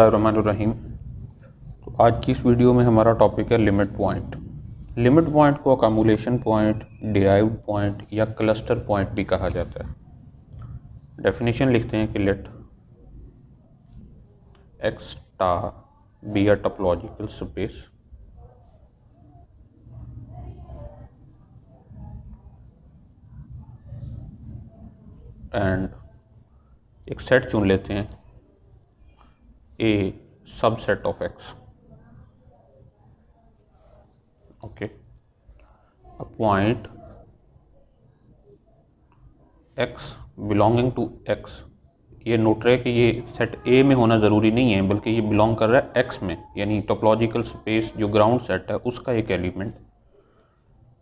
बिस्मिल्लाहिर्रहमानिर्रहीम। तो आज की इस वीडियो में हमारा टॉपिक है लिमिट पॉइंट। लिमिट पॉइंट को अकामुलेशन पॉइंट, डिराइव्ड पॉइंट या क्लस्टर पॉइंट भी कहा जाता है। डेफिनेशन लिखते हैं कि let X star be a topological space and एक सेट चुन लेते हैं A subset of X. Okay, a point X belonging to X, ये नोट रहे कि ये सेट ए में होना ज़रूरी नहीं है बल्कि ये बिलोंग कर रहा है एक्स में, यानी टोपोलॉजिकल स्पेस जो ग्राउंड सेट है उसका एक element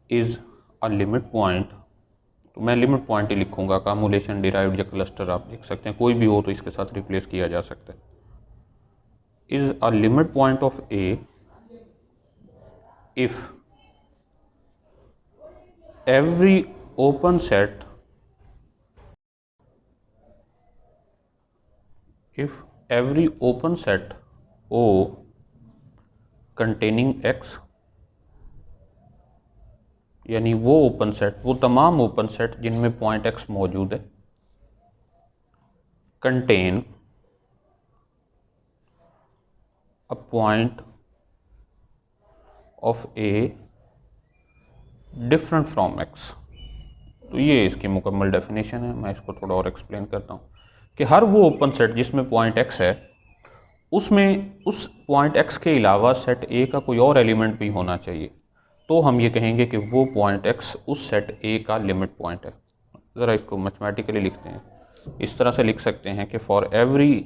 is a limit point. तो मैं लिमिट पॉइंट ही लिखूंगा, कामुलेशन, डिराइव्ड या क्लस्टर आप लिख सकते हैं, कोई भी हो तो इसके साथ रिप्लेस किया जा सकता है। Is a limit point of A if every open set if every open set O containing X, यानी वो ओपन सेट, वो तमाम ओपन सेट जिनमें पॉइंट X मौजूद है, contain a point of a different from X। तो ये इसकी मुकम्मल डेफिनेशन है। मैं इसको थोड़ा और एक्सप्लेन करता हूँ कि हर वो ओपन सेट जिसमें पॉइंट X है उसमें उस पॉइंट X के अलावा सेट A का कोई और एलिमेंट भी होना चाहिए, तो हम ये कहेंगे कि वो पॉइंट X उस सेट A का लिमिट पॉइंट है। ज़रा इसको मैथमेटिकली लिखते हैं, इस तरह से लिख सकते हैं कि for every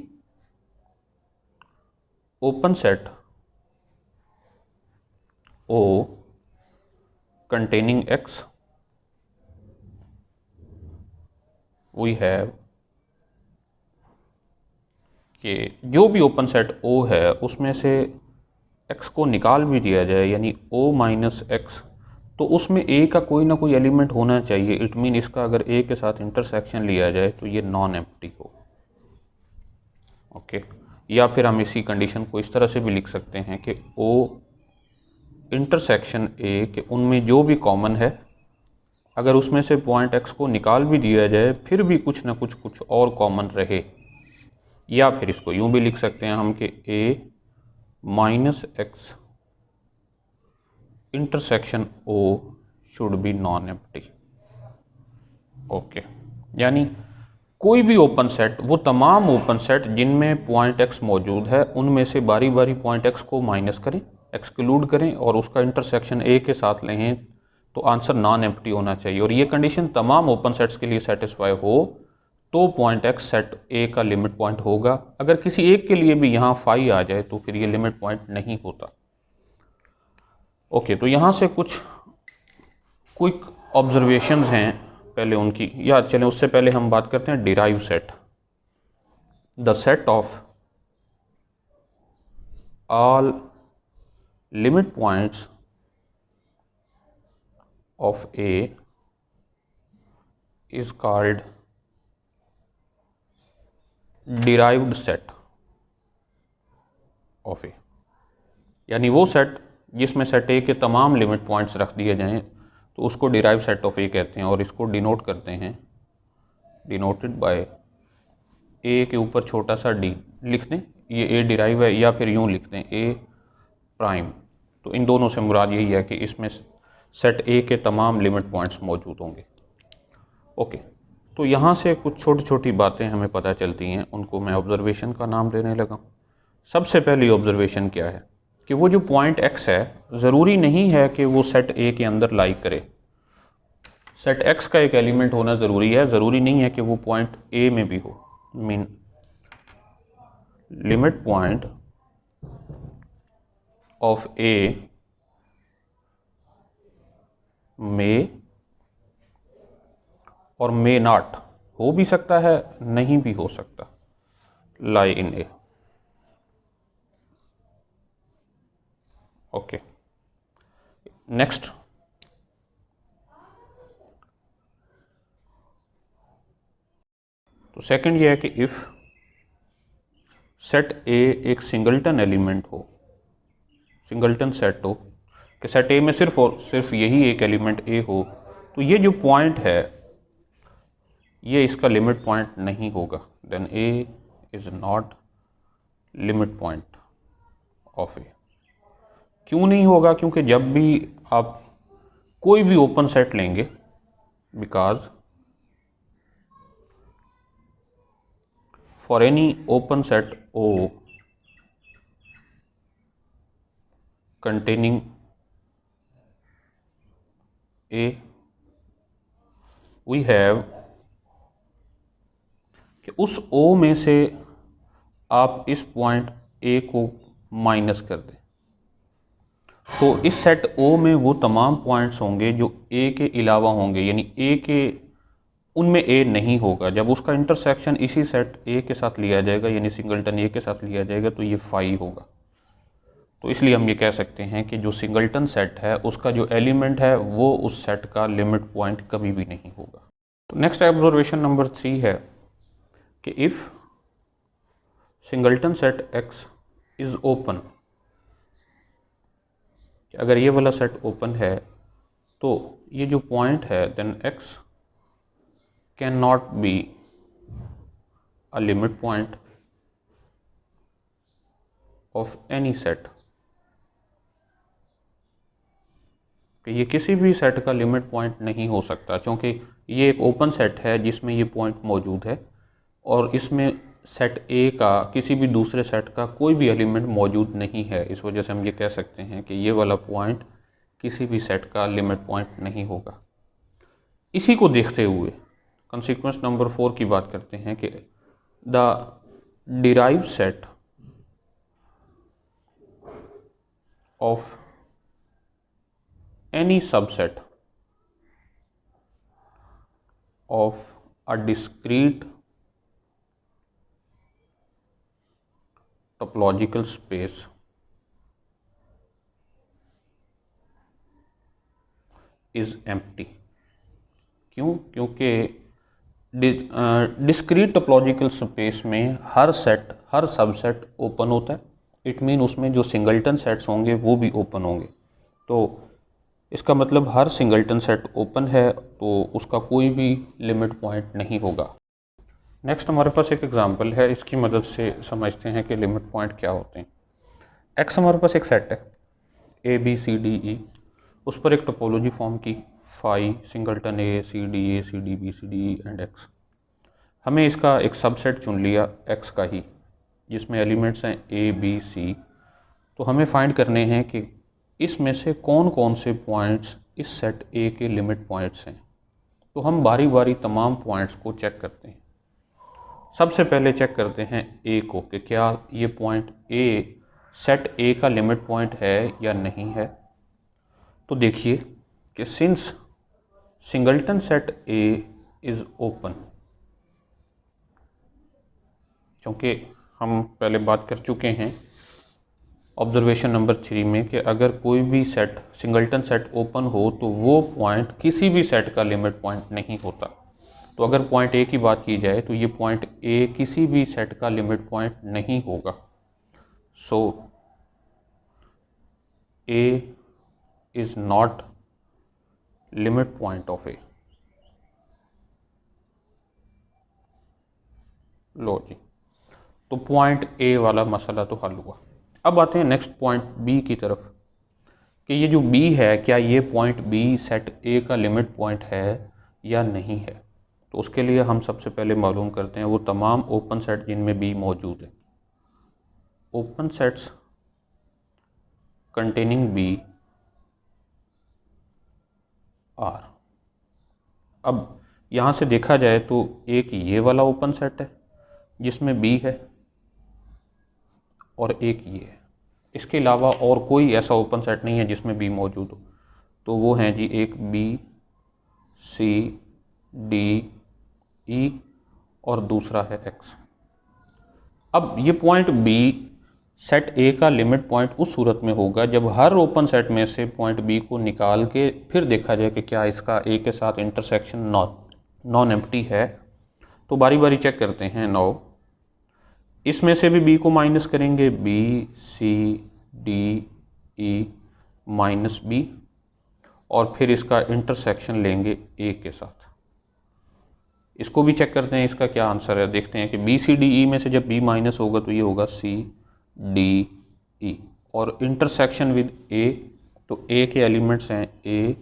open set O containing X we have कि जो भी ओपन सेट O है उसमें से X को निकाल भी दिया जाए, यानी O माइनस X, तो उसमें A का कोई ना कोई एलिमेंट होना चाहिए। इट मीन इसका अगर A के साथ इंटरसेक्शन लिया जाए तो ये नॉन एम्प्टी हो। ओके, या फिर हम इसी कंडीशन को इस तरह से भी लिख सकते हैं कि O इंटरसेक्शन A के उनमें जो भी कॉमन है, अगर उसमें से पॉइंट X को निकाल भी दिया जाए फिर भी कुछ ना कुछ और कॉमन रहे। या फिर इसको यूँ भी लिख सकते हैं हम कि A minus x intersection O should be non empty. Okay, यानी कोई भी ओपन सेट, वो तमाम ओपन सेट जिनमें पॉइंट X मौजूद है, उनमें से बारी बारी पॉइंट X को माइनस करें, एक्सक्लूड करें और उसका इंटरसेक्शन A के साथ लें तो आंसर नॉन एम्प्टी होना चाहिए। और ये कंडीशन तमाम ओपन सेट्स के लिए सेटिस्फाई हो तो पॉइंट X सेट A का लिमिट पॉइंट होगा। अगर किसी एक के लिए भी यहाँ फाई आ जाए तो फिर ये लिमिट पॉइंट नहीं होता। ओके, तो यहाँ से कुछ क्विक ऑब्जर्वेशंस हैं पहले उनकी, या चलें उससे पहले हम बात करते हैं derive set. The set of all limit points of A is called derived set of A, यानी वो सेट जिसमें सेट ए के तमाम लिमिट पॉइंट्स रख दिए जाएं तो उसको डिराइव सेट ऑफ ए कहते हैं। और इसको डिनोट करते हैं, डिनोटेड बाय ए के ऊपर छोटा सा डी लिख दें, ये ए डिराइव है, या फिर यूँ लिख दें ए प्राइम। तो इन दोनों से मुराद यही है कि इसमें सेट ए के तमाम लिमिट पॉइंट्स मौजूद होंगे। ओके, तो यहाँ से कुछ छोटी छोटी बातें हमें पता चलती हैं, उनको मैं ऑब्जर्वेशन का नाम देने लगा। सबसे पहली ऑब्जर्वेशन क्या है कि वो जो पॉइंट X है ज़रूरी नहीं है कि वो सेट ए के अंदर लाई करे। सेट X का एक एलिमेंट होना ज़रूरी है, ज़रूरी नहीं है कि वो पॉइंट ए में भी हो। मीन लिमिट पॉइंट ऑफ ए मे और मे नॉट, हो भी सकता है नहीं भी हो सकता, लाई इन ए। ओके, नेक्स्ट, तो सेकंड ये है कि इफ़ सेट ए एक सिंगल्टन एलिमेंट हो, सिंगल्टन सेट हो, कि सेट ए में सिर्फ और सिर्फ यही एक एलिमेंट ए हो, तो ये जो पॉइंट है ये इसका लिमिट पॉइंट नहीं होगा। Then A is not limit point of A. क्यों नहीं होगा? क्योंकि जब भी आप कोई भी ओपन सेट लेंगे, because for any open set O containing A, we have कि उस O में से आप इस पॉइंट A को माइनस कर दें, तो इस सेट O में वो तमाम पॉइंट्स होंगे जो A के अलावा होंगे, यानी A के उनमें A नहीं होगा। जब उसका इंटरसेक्शन इसी सेट A के साथ लिया जाएगा, यानी सिंगल्टन A के साथ लिया जाएगा, तो ये फाई होगा। तो इसलिए हम ये कह सकते हैं कि जो सिंगल्टन सेट है उसका जो एलिमेंट है वो उस सेट का लिमिट पॉइंट कभी भी नहीं होगा। तो नेक्स्ट ऑब्जर्वेशन नंबर 3 है कि if singleton set X is open, अगर ये वाला सेट ओपन है तो ये जो पॉइंट है then X can not be a limit point of any set, कि ये किसी भी सेट का लिमिट पॉइंट नहीं हो सकता, क्योंकि ये एक ओपन सेट है जिसमें ये पॉइंट मौजूद है और इसमें सेट ए का किसी भी दूसरे सेट का कोई भी एलिमेंट मौजूद नहीं है। इस वजह से हम ये कह सकते हैं कि ये वाला पॉइंट किसी भी सेट का लिमिट पॉइंट नहीं होगा। इसी को देखते हुए कंसीक्वेंस नंबर 4 की बात करते हैं कि the derived set of any subset of a discrete topological space is empty। क्यों? क्योंकि डिस्क्रीट टोपोलॉजिकल स्पेस में हर सबसेट ओपन होता है। इट मीन उसमें जो सिंगल्टन सेट्स होंगे वो भी ओपन होंगे। तो इसका मतलब हर सिंगल्टन सेट ओपन है तो उसका कोई भी लिमिट पॉइंट नहीं होगा। नेक्स्ट हमारे पास एक एग्जांपल है, इसकी मदद से समझते हैं कि लिमिट पॉइंट क्या होते हैं। एक्स हमारे पास एक सेट है ए बी सी डी ई, उस पर एक टोपोलॉजी फॉर्म की phi singleton A C D B C D E and X. हमें इसका एक सबसेट चुन लिया एक्स का ही, जिसमें एलिमेंट्स हैं ए बी सी। तो हमें फाइंड करने हैं कि इसमें से कौन कौन से पॉइंट्स इस सेट ए के लिमिट पॉइंट्स हैं। तो हम बारी बारी तमाम पॉइंट्स को चेक करते हैं। सबसे पहले चेक करते हैं ए को कि क्या ये पॉइंट ए सेट ए का लिमिट पॉइंट है या नहीं है। तो देखिए कि since singleton set A is open, क्योंकि हम पहले बात कर चुके हैं ऑब्जर्वेशन नंबर 3 में कि अगर कोई भी सेट सिंगल्टन सेट ओपन हो तो वो पॉइंट किसी भी सेट का लिमिट पॉइंट नहीं होता। तो अगर पॉइंट ए की बात की जाए तो ये पॉइंट ए किसी भी सेट का लिमिट पॉइंट नहीं होगा। So A is not limit point of A. लो जी, तो पॉइंट ए वाला मसला तो हल हुआ। अब आते हैं नेक्स्ट पॉइंट बी की तरफ कि ये जो बी है, क्या ये पॉइंट बी सेट ए का लिमिट पॉइंट है या नहीं है। तो उसके लिए हम सबसे पहले मालूम करते हैं वो तमाम ओपन सेट जिनमें बी मौजूद है। Open sets containing B are. अब यहाँ से देखा जाए तो एक ये वाला ओपन सेट है जिसमें बी है और एक ये है। इसके अलावा और कोई ऐसा ओपन सेट नहीं है जिसमें बी मौजूद हो। तो वो हैं जी एक बी सी डी ई और दूसरा है एक्स। अब ये पॉइंट बी सेट ए का लिमिट पॉइंट उस सूरत में होगा जब हर ओपन सेट में से पॉइंट बी को निकाल के फिर देखा जाए कि क्या इसका ए के साथ इंटरसेक्शन नॉन एम्प्टी है। तो बारी बारी चेक करते हैं। नाउ इसमें से भी b को माइनस करेंगे, b c d e minus b, और फिर इसका इंटरसेक्शन लेंगे a के साथ। इसको भी चेक करते हैं इसका क्या आंसर है। देखते हैं कि बी सी डी ई में से जब b माइनस होगा तो ये होगा c d e, और इंटरसेक्शन विद a, तो a के एलिमेंट्स हैं a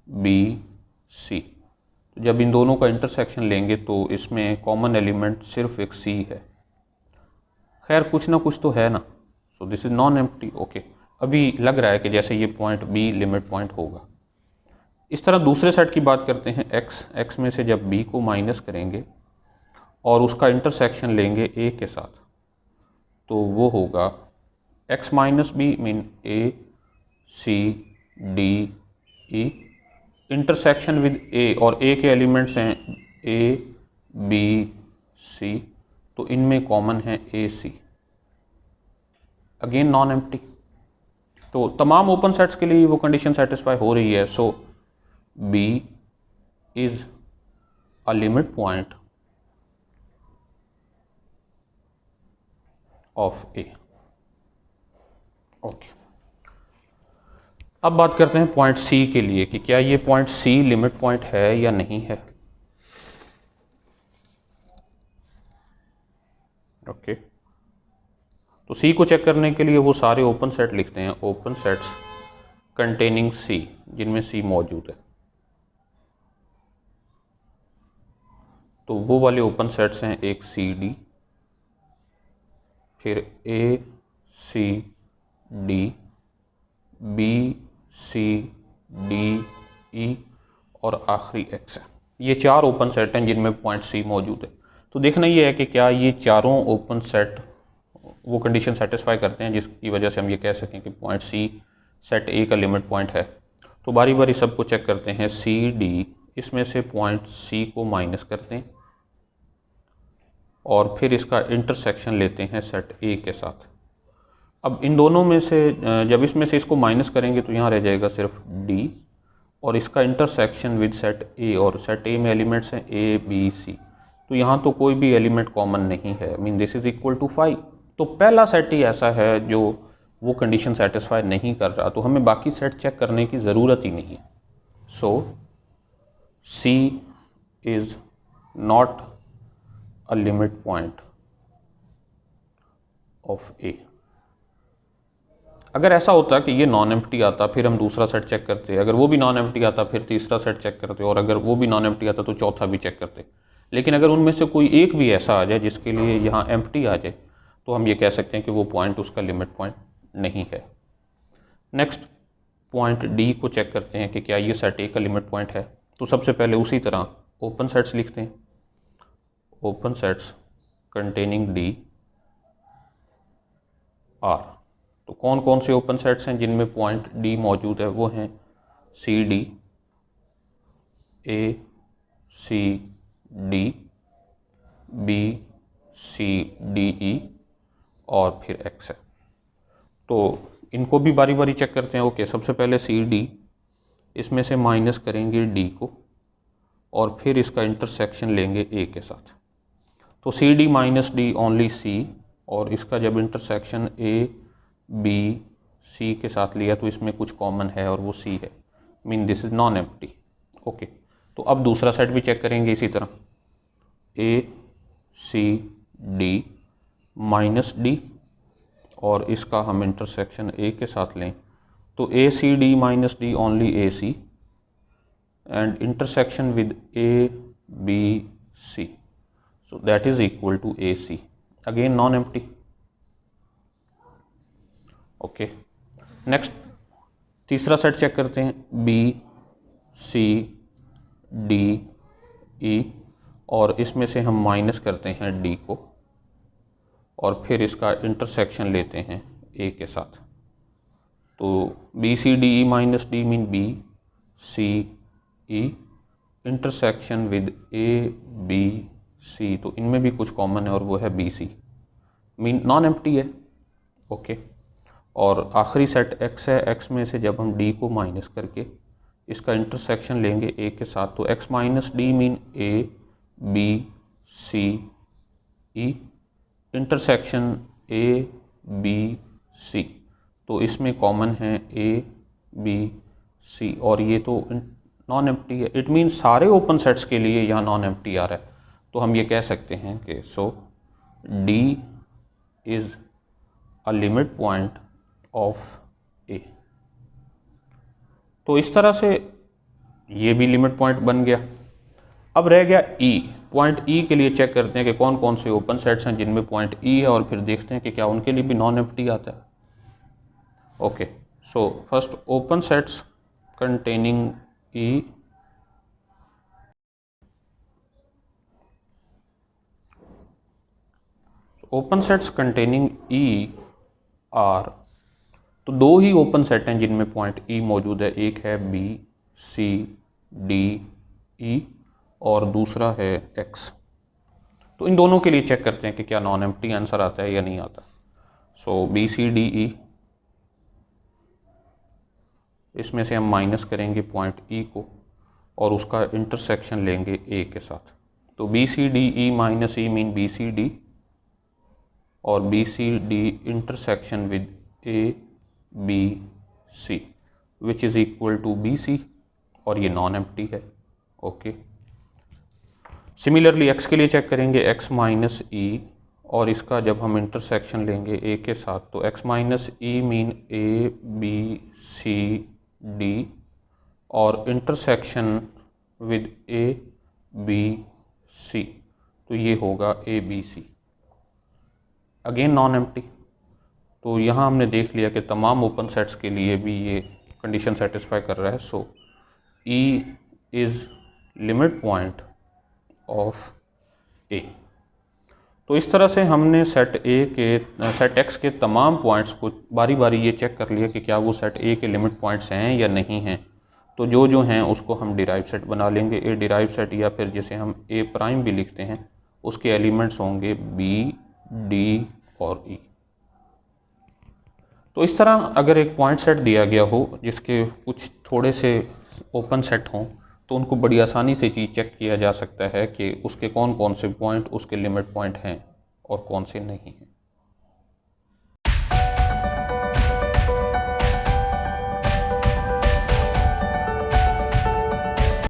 b c, तो जब इन दोनों का इंटरसेक्शन लेंगे तो इसमें कॉमन एलिमेंट सिर्फ एक c है। खैर कुछ ना कुछ तो है ना, so this is non empty. Okay, अभी लग रहा है कि जैसे ये पॉइंट b लिमिट पॉइंट होगा। इस तरह दूसरे सेट की बात करते हैं, x में से जब b को माइनस करेंगे और उसका इंटरसेक्शन लेंगे a के साथ, तो वो होगा x minus B mean a c d e, intersection with a, और a के एलिमेंट्स हैं a b c, तो इनमें कॉमन है a c, again non empty. तो तमाम ओपन सेट्स के लिए वो कंडीशन सेटिस्फाई हो रही है। सो B is a limit point of A। Okay, अब बात करते हैं पॉइंट C के लिए कि क्या ये पॉइंट C लिमिट पॉइंट है या नहीं है। ओके, तो C को चेक करने के लिए वो सारे ओपन सेट लिखते हैं, ओपन सेट्स कंटेनिंग C, जिनमें C मौजूद है। तो वो वाले ओपन सेट्स हैं एक सी डी, फिर A C D, B C D E, और आखिरी एक्स है। ये चार ओपन सेट हैं जिनमें पॉइंट सी मौजूद है। तो देखना ये है कि क्या ये चारों ओपन सेट वो कंडीशन सेटिस्फाई करते हैं जिसकी वजह से हम ये कह सकें कि पॉइंट सी सेट ए का लिमिट पॉइंट है। तो बारी बारी सबको चेक करते हैं। सी डी, इसमें से पॉइंट सी को माइनस करते हैं और फिर इसका इंटरसेक्शन लेते हैं सेट ए के साथ। अब इन दोनों में से जब इसमें से इसको माइनस करेंगे तो यहाँ रह जाएगा सिर्फ डी, और इसका इंटरसेक्शन विद सेट ए, और सेट ए में एलिमेंट्स हैं ए बी सी, तो यहाँ तो कोई भी एलिमेंट कॉमन नहीं है, mean this is equal to 5। तो पहला सेट ही ऐसा है जो वो कंडीशन सेटिस्फाई नहीं कर रहा, तो हमें बाकी सेट चेक करने की ज़रूरत ही नहीं है। So C is not a limit point of A. अगर ऐसा होता कि ये नॉन एम्प्टी आता फिर हम दूसरा सेट चेक करते, अगर वो भी नॉन एम्प्टी आता फिर तीसरा सेट चेक करते, और अगर वो भी नॉन एम्प्टी आता तो चौथा भी चेक करते। लेकिन अगर उनमें से कोई एक भी ऐसा आ जाए जिसके लिए यहाँ एम्प्टी आ जाए तो हम ये कह सकते हैं कि वो पॉइंट उसका लिमिट पॉइंट नहीं है। नेक्स्ट पॉइंट डी को चेक करते हैं कि क्या ये सेट ए का लिमिट पॉइंट है। तो सबसे पहले उसी तरह ओपन सेट्स लिखते हैं, open sets containing D R. तो कौन कौन से ओपन सेट्स हैं जिनमें पॉइंट डी मौजूद है, वो हैं C D, A C D, B C D E, और फिर एक्स है। तो इनको भी बारी बारी चेक करते हैं। ओके, सबसे पहले सी डी, इसमें से माइनस करेंगे डी को और फिर इसका इंटरसेक्शन लेंगे ए के साथ। तो C D minus D only C, और इसका जब इंटरसेक्शन ए बी सी के साथ लिया तो इसमें कुछ कॉमन है और वो सी है, mean this is non empty. Okay, तो अब दूसरा सेट भी चेक करेंगे इसी तरह, A C D minus D, और इसका हम इंटरसेक्शन ए के साथ लें तो A C D minus D only A C, and intersection with A B C, so that is equal to AC, again non empty। Okay, next तीसरा set check करते हैं, B C D E, और इसमें से हम minus करते हैं D को और फिर इसका इंटरसेक्शन लेते हैं A के साथ। तो B C D E minus D mean B C E, intersection with A B C, तो इनमें भी कुछ कॉमन है और वो है B C, mean non empty है। ओके, और आखिरी सेट एक्स है, एक्स में से जब हम डी को माइनस करके इसका इंटरसेक्शन लेंगे ए के साथ तो X minus D mean A B C E, intersection A B C, तो इसमें कॉमन है ए बी सी और ये तो नॉन एम्प्टी है। इट मीन्स सारे ओपन सेट्स के लिए यहाँ नॉन एम्प्टी आ रहा है, तो हम ये कह सकते हैं कि so D is a limit point of A. तो इस तरह से ये भी लिमिट पॉइंट बन गया। अब रह गया ई। पॉइंट ई के लिए चेक करते हैं कि कौन कौन से ओपन सेट्स हैं जिनमें पॉइंट ई है, और फिर देखते हैं कि क्या उनके लिए भी नॉन एम्प्टी आता है। Okay, so first open sets containing E open sets containing E are, तो दो ही ओपन सेट हैं जिनमें पॉइंट ई मौजूद है। एक है बी सी डी ई और दूसरा है एक्स। तो इन दोनों के लिए चेक करते हैं कि क्या नॉन एम्प्टी आंसर आता है या नहीं आता। सो बी सी डी ई, इसमें से हम माइनस करेंगे पॉइंट ई को और उसका इंटरसेक्शन लेंगे ए के साथ। तो B C D E minus E mean B C D, और B C D intersection with A B C which is equal to B C, और ये नॉन एम्प्टी है। ओके, सिमिलरली एक्स के लिए चेक करेंगे एक्स माइनस ई, और इसका जब हम इंटरसेक्शन लेंगे ए के साथ, तो X minus E mean A B C D, और intersection with A B C, तो ये होगा A B C, again non empty. तो यहाँ हमने देख लिया कि तमाम ओपन सेट्स के लिए भी ये कंडीशन सेटिस्फाई कर रहा है। सो E is limit point of A. तो इस तरह से हमने सेट एक्स के तमाम पॉइंट्स को बारी बारी ये चेक कर लिया कि क्या वो सेट ए के लिमिट पॉइंट्स हैं या नहीं हैं। तो जो हैं उसको हम डिराइव सेट बना लेंगे। ए डिराइव सेट, या फिर जिसे हम ए प्राइम भी लिखते हैं, उसके एलिमेंट्स होंगे बी डी और ई। तो इस तरह अगर एक पॉइंट सेट दिया गया हो जिसके कुछ थोड़े से ओपन सेट हों, तो उनको बड़ी आसानी से चीज़ चेक किया जा सकता है कि उसके कौन कौन से पॉइंट उसके लिमिट पॉइंट हैं और कौन से नहीं हैं।